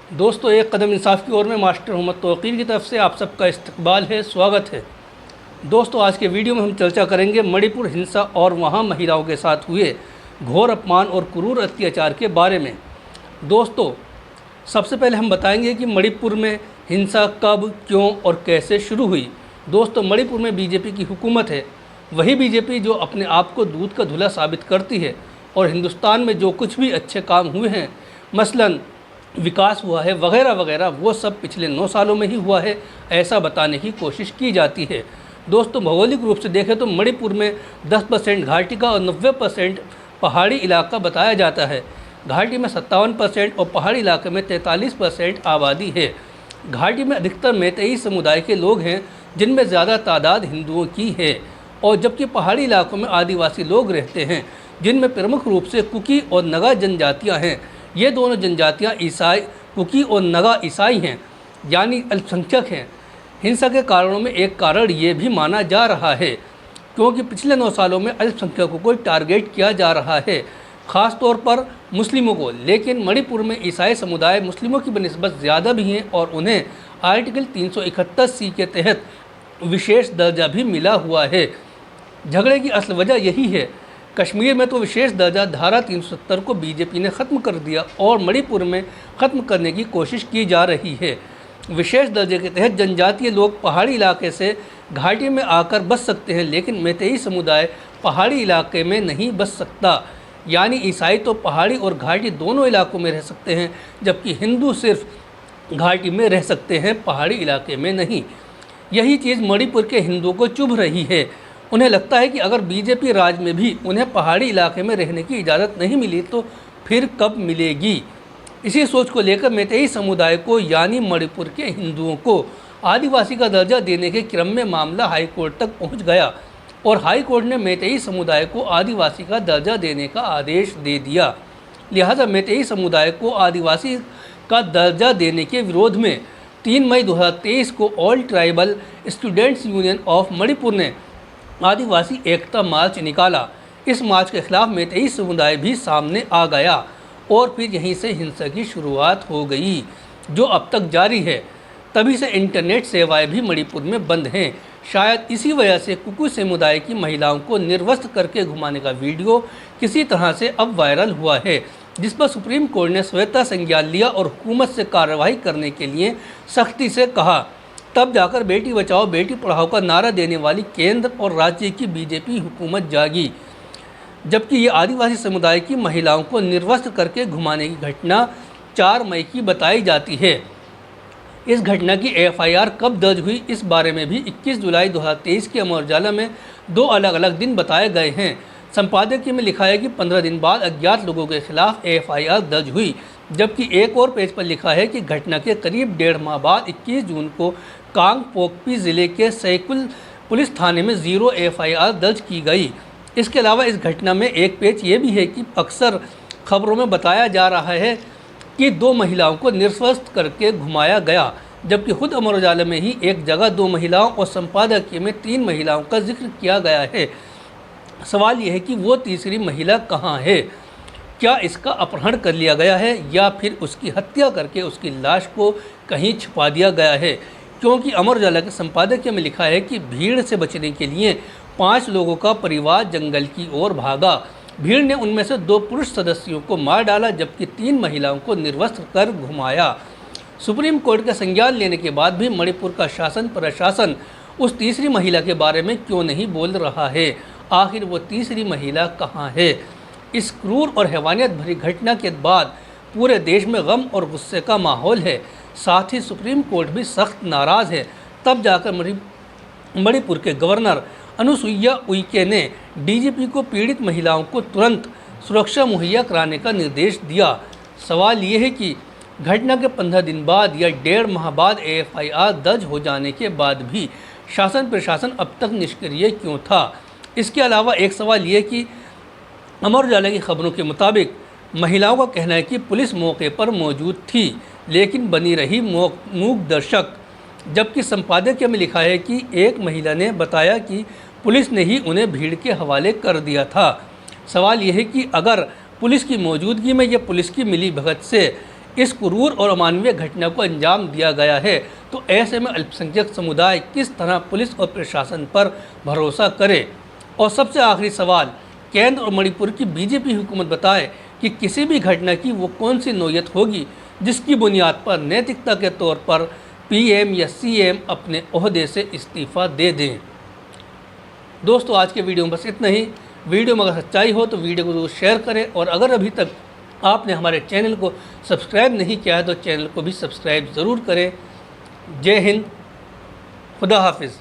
दोस्तों, एक कदम इंसाफ की ओर में मास्टर मोहम्मद तौकीर की तरफ से आप सबका इस्तकबाल है, स्वागत है। दोस्तों, आज के वीडियो में हम चर्चा करेंगे मणिपुर हिंसा और वहां महिलाओं के साथ हुए घोर अपमान और क्रूर अत्याचार के बारे में। दोस्तों, सबसे पहले हम बताएंगे कि मणिपुर में हिंसा कब, क्यों और कैसे शुरू हुई। दोस्तों, मणिपुर में बीजेपी की हुकूमत है, वही बीजेपी जो अपने आप को दूध का धुला साबित करती है और हिंदुस्तान में जो कुछ भी अच्छे काम हुए हैं, मसलन विकास हुआ है वगैरह वगैरह, वो सब पिछले 9 सालों में ही हुआ है, ऐसा बताने की कोशिश की जाती है। दोस्तों, भौगोलिक रूप से देखें तो मणिपुर में 10% घाटी का और 90% पहाड़ी इलाका बताया जाता है। घाटी में 57% और पहाड़ी इलाके में 43% आबादी है। घाटी में अधिकतर मैतेई समुदाय के लोग हैं, जिनमें ज़्यादा तादाद हिंदुओं की है, और जबकि पहाड़ी इलाकों में आदिवासी लोग रहते हैं, जिनमें प्रमुख रूप से कुकी और नगा जनजातियाँ हैं। ये दोनों जनजातियाँ ईसाई, कुकी और नगा ईसाई हैं, यानी अल्पसंख्यक हैं। हिंसा के कारणों में एक कारण ये भी माना जा रहा है, क्योंकि पिछले 9 सालों में अल्पसंख्यकों को टारगेट किया जा रहा है, ख़ास तौर पर मुस्लिमों को। लेकिन मणिपुर में ईसाई समुदाय मुस्लिमों की बनिस्बत ज़्यादा भी हैं और उन्हें आर्टिकल 371C के तहत विशेष दर्जा भी मिला हुआ है। झगड़े की असल वजह यही है। कश्मीर में तो विशेष दर्जा धारा 370 को बीजेपी ने ख़त्म कर दिया और मणिपुर में ख़त्म करने की कोशिश की जा रही है। विशेष दर्जे के तहत जनजातीय लोग पहाड़ी इलाके से घाटी में आकर बस सकते हैं, लेकिन मैतेई समुदाय पहाड़ी इलाके में नहीं बस सकता। यानी ईसाई तो पहाड़ी और घाटी दोनों इलाकों में रह सकते हैं, जबकि हिंदू सिर्फ घाटी में रह सकते हैं, पहाड़ी इलाके में नहीं। यही चीज़ मणिपुर के हिंदुओं को चुभ रही है। उन्हें लगता है कि अगर बीजेपी राज में भी उन्हें पहाड़ी इलाके में रहने की इजाज़त नहीं मिली तो फिर कब मिलेगी। इसी सोच को लेकर मैतेई समुदाय को, यानी मणिपुर के हिंदुओं को आदिवासी का दर्जा देने के क्रम में मामला हाई कोर्ट तक पहुंच गया और हाई कोर्ट ने मैतेई समुदाय को आदिवासी का दर्जा देने का आदेश दे दिया। लिहाजा मैतेई समुदाय को आदिवासी का दर्जा देने के विरोध में 3 मई 2023 को all tribal students union of Manipur ने आदिवासी एकता मार्च निकाला। इस मार्च के खिलाफ मैतेई समुदाय भी सामने आ गया और फिर यहीं से हिंसा की शुरुआत हो गई, जो अब तक जारी है। तभी से इंटरनेट सेवाएं भी मणिपुर में बंद हैं। शायद इसी वजह से कुकी समुदाय की महिलाओं को निर्वस्त्र करके घुमाने का वीडियो किसी तरह से अब वायरल हुआ है, जिस पर सुप्रीम कोर्ट ने स्वतः संज्ञान लिया और हुकूमत से कार्रवाई करने के लिए सख्ती से कहा। तब जाकर बेटी बचाओ बेटी पढ़ाओ का नारा देने वाली केंद्र और राज्य की बीजेपी हुकूमत जागी। जबकि ये आदिवासी समुदाय की महिलाओं को निर्वस्त्र करके घुमाने की घटना 4 मई की बताई जाती है। इस घटना की एफआईआर कब दर्ज हुई, इस बारे में भी 21 जुलाई 2023 के अमर उजाला में 2 अलग अलग दिन बताए गए हैं। संपादकीय में लिखा है कि 15 दिन बाद अज्ञात लोगों के खिलाफ एफआईआर दर्ज हुई, जबकि एक और पेज पर लिखा है कि घटना के करीब 1.5 माह बाद 21 जून को कांगपोकपी ज़िले के सैकुल पुलिस थाने में 0 एफआईआर दर्ज की गई। इसके अलावा इस घटना में एक पेज ये भी है कि अक्सर खबरों में बताया जा रहा है कि 2 महिलाओं को निर्वस्त्र करके घुमाया गया, जबकि खुद अमर उजाला में ही एक जगह 2 महिलाओं और संपादकीय में 3 महिलाओं का जिक्र किया गया है। सवाल यह है कि वो तीसरी महिला कहाँ है? क्या इसका अपहरण कर लिया गया है या फिर उसकी हत्या करके उसकी लाश को कहीं छुपा दिया गया है? क्योंकि अमर उजाला के संपादकीय में लिखा है कि भीड़ से बचने के लिए 5 लोगों का परिवार जंगल की ओर भागा। भीड़ ने उनमें से 2 पुरुष सदस्यों को मार डाला, जबकि 3 महिलाओं को निर्वस्त्र कर घुमाया। सुप्रीम कोर्ट का संज्ञान लेने के बाद भी मणिपुर का शासन प्रशासन उस तीसरी महिला के बारे में क्यों नहीं बोल रहा है? आखिर वो तीसरी महिला कहाँ है? इस क्रूर और हैवानियत भरी घटना के बाद पूरे देश में गम और गुस्से का माहौल है। साथ ही सुप्रीम कोर्ट भी सख्त नाराज़ है। तब जाकर मणिपुर के गवर्नर अनुसुईया उइके ने डीजीपी को पीड़ित महिलाओं को तुरंत सुरक्षा मुहैया कराने का निर्देश दिया। सवाल ये है कि घटना के 15 दिन बाद या 1.5 माह बाद एफआईआर दर्ज हो जाने के बाद भी शासन प्रशासन अब तक निष्क्रिय क्यों था? इसके अलावा एक सवाल ये कि अमर उजाला की खबरों के मुताबिक महिलाओं का कहना है कि पुलिस मौके पर मौजूद थी, लेकिन बनी रही मूक दर्शक। जबकि संपादकीय में लिखा है कि एक महिला ने बताया कि पुलिस ने ही उन्हें भीड़ के हवाले कर दिया था। सवाल यह है कि अगर पुलिस की मौजूदगी में या पुलिस की मिलीभगत से इस क्रूर और अमानवीय घटना को अंजाम दिया गया है, तो ऐसे में अल्पसंख्यक समुदाय किस तरह पुलिस और प्रशासन पर भरोसा करे। और सबसे आखिरी सवाल, केंद्र और मणिपुर की बीजेपी हुकूमत बताए कि किसी भी घटना की वो कौन सी नौयत होगी जिसकी बुनियाद पर नैतिकता के तौर पर पीएम या सीएम अपने ओहदे से इस्तीफ़ा दे दें। दोस्तों आज के वीडियो में बस इतना ही। वीडियो में अगर सच्चाई हो तो वीडियो को जरूर शेयर करें, और अगर अभी तक आपने हमारे चैनल को सब्सक्राइब नहीं किया है तो चैनल को भी सब्सक्राइब ज़रूर करें। जय हिंद, खुदा हाफिज़।